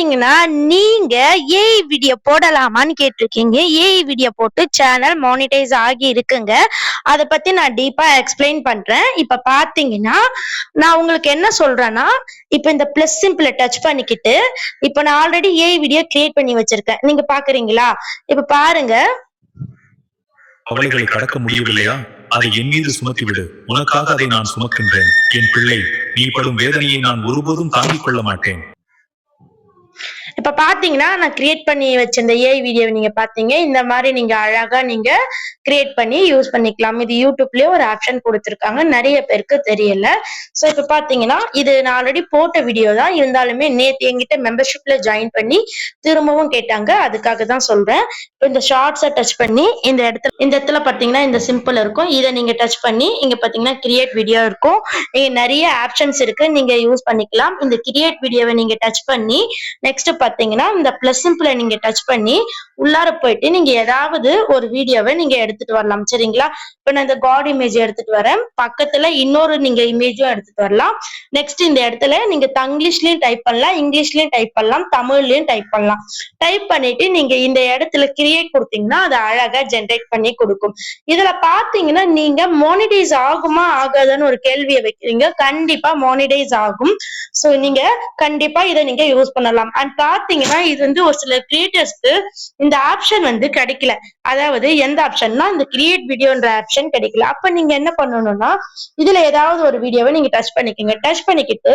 பாத்தீங்கன்னா நீங்க AI video போடலாமான்னு கேட்டிருக்கீங்க. ஏஐ வீடியோ போட்டு சேனல் மானிட்டைஸ் ஆகி இருக்குங்க. அத பத்தி நான் டீப்பா எக்ஸ்பிளைன் பண்றேன். இப்ப பாத்தீங்கன்னா நான் உங்களுக்கு என்ன சொல்றேன்னா, இப்ப இந்த பிளஸ் சிம்பிள டச் பண்ணிக்கிட்டு, இப்ப நான் ஆல்ரெடி ஏஐ வீடியோ கிரியேட் பண்ணி வச்சிருக்கேன். நீங்க பாக்குறீங்களா? இப்ப பாருங்க. கவலைகளை கடக்க முடியவில்லையா? அதை என் மீது சுமத்தி விடு. உனக்காக அதை நான் சுமக்கின்றேன். என் பிள்ளை, நீ படும் வேதனையை நான் ஒருபோதும் தாங்கிக் கொள்ள மாட்டேன். இப்ப பாத்தீங்கன்னா நான் கிரியேட் பண்ணி வச்சிருந்த ஏஐ வீடியோவை நீங்க பாத்தீங்க. இந்த மாதிரி நீங்க அழகா நீங்க கிரியேட் பண்ணி யூஸ் பண்ணிக்கலாம். இது யூடியூப்லயே ஒரு ஆப்ஷன் கொடுத்திருக்காங்க. நிறைய பேருக்கு தெரியல. சோ இப்ப பாத்தீங்கன்னா இது நான் ஆல்ரெடி போட்ட வீடியோ தான். இருந்தாலுமே நேத்து என்கிட்ட மெம்பர்ஷிப்ல ஜாயின் பண்ணி திரும்பவும் கேட்டாங்க. அதுக்காக தான் சொல்றேன். இப்ப இந்த ஷார்ட்ஸை டச் பண்ணி இந்த இடத்துல பாத்தீங்கன்னா இந்த சிம்பிள் இருக்கும். இதை நீங்க டச் பண்ணி இங்க பாத்தீங்கன்னா கிரியேட் வீடியோ இருக்கும். இங்க நிறைய ஆப்ஷன்ஸ் இருக்கு. நீங்க யூஸ் பண்ணிக்கலாம். இந்த கிரியேட் வீடியோவை நீங்க டச் பண்ணி நெக்ஸ்ட் பாத்தீங்கன்னா இந்த பிளஸ் சிம்பிள நீங்க டச் பண்ணி உள்ளார போயிட்டு நீங்க ஏதாவது ஒரு வீடியோவை நீங்க எடுத்துட்டு வரலாம். சரிங்களா? இப்ப நான் இந்த காட் இமேஜ் எடுத்துட்டு வரேன். பக்கத்துல இன்னொரு நீங்க இமேஜும் எடுத்துட்டு வரலாம். நெக்ஸ்ட் இந்த இடத்துல நீங்க தங்கிலீஷ்லயும் டைப் பண்ணலாம், இங்கிலீஷ்லயும் டைப் பண்ணலாம், தமிழ்லயும் டைப் பண்ணலாம். டைப் பண்ணிட்டு நீங்க இந்த இடத்துல கிரியேட் கொடுத்தீங்கன்னா அது அழகா ஜென்ரேட் பண்ணி கொடுக்கும். இதுல பாத்தீங்கன்னா நீங்க மானிடைஸ் ஆகுமா ஆகாதான்னு ஒரு கேள்வியை வைக்கிறீங்க. கண்டிப்பா மானிடைஸ் ஆகும். சோ நீங்க கண்டிப்பா இதை நீங்க யூஸ் பண்ணலாம். அண்ட் பாத்தீங்கன்னா இது வந்து ஒரு சில கிரியேட்டர்ஸ்க்கு இந்த ஆப்ஷன் வந்து கிடைக்கல. அதாவது எந்த ஆப்ஷன்னா இந்த கிரியேட் வீடியோன்ற ஆப்ஷன் கிடைக்கல. அப்ப நீங்க என்ன பண்ணணும்னா இதுல ஏதாவது ஒரு வீடியோவை நீங்க டச் பண்ணிக்கங்க. டச் பண்ணிக்கிட்டு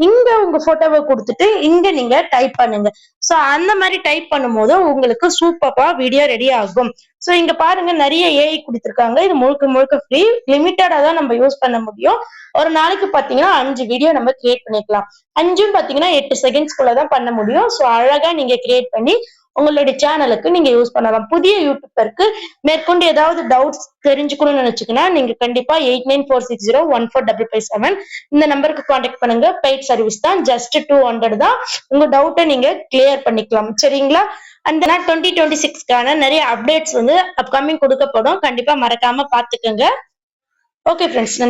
இங்க உங்க போட்டோவை கொடுத்துட்டு இங்க நீங்க டைப் பண்ணுங்க. சோ அந்த மாதிரி டைப் பண்ணும்போது உங்களுக்கு சூப்பரா வீடியோ ரெடி ஆகும். சோ இங்க பாருங்க நிறைய ஏஐ கொடுத்திருக்காங்க. இது முழுக்க முழுக்க ஃப்ரீ. லிமிட்டடா தான் நம்ம யூஸ் பண்ண முடியும். ஒரு நாளைக்கு பாத்தீங்கன்னா 5 வீடியோ நம்ம கிரியேட் பண்ணிக்கலாம். 5ம் பாத்தீங்கன்னா 8 செகண்ட்ஸ்குள்ளதான் பண்ண முடியும். சோ அழகா நீங்க கிரியேட் பண்ணி உங்களுடைய சேனலுக்கு நீங்க யூஸ் பண்ணலாம். புதிய யூடியூபருக்கு மேற்கொண்டு ஏதாவது டவுட்ஸ் தெரிஞ்சுக்கணும்னு நினைச்சுக்கன்னா நீங்க கண்டிப்பா 8946014557 இந்த நம்பருக்கு கான்டாக்ட் பண்ணுங்க. பெய்ட் சர்வீஸ் தான். ஜஸ்ட் 200 தான். உங்க டவுட்டை நீங்க கிளியர் பண்ணிக்கலாம். சரிங்களா? அந்த 2026க்கான நிறைய அப்டேட்ஸ் வந்து அப்கமிங் கொடுக்கப்படும். கண்டிப்பா மறக்காம பாத்துக்கோங்க. ஓகே ஃப்ரெண்ட்ஸ், நன்றி.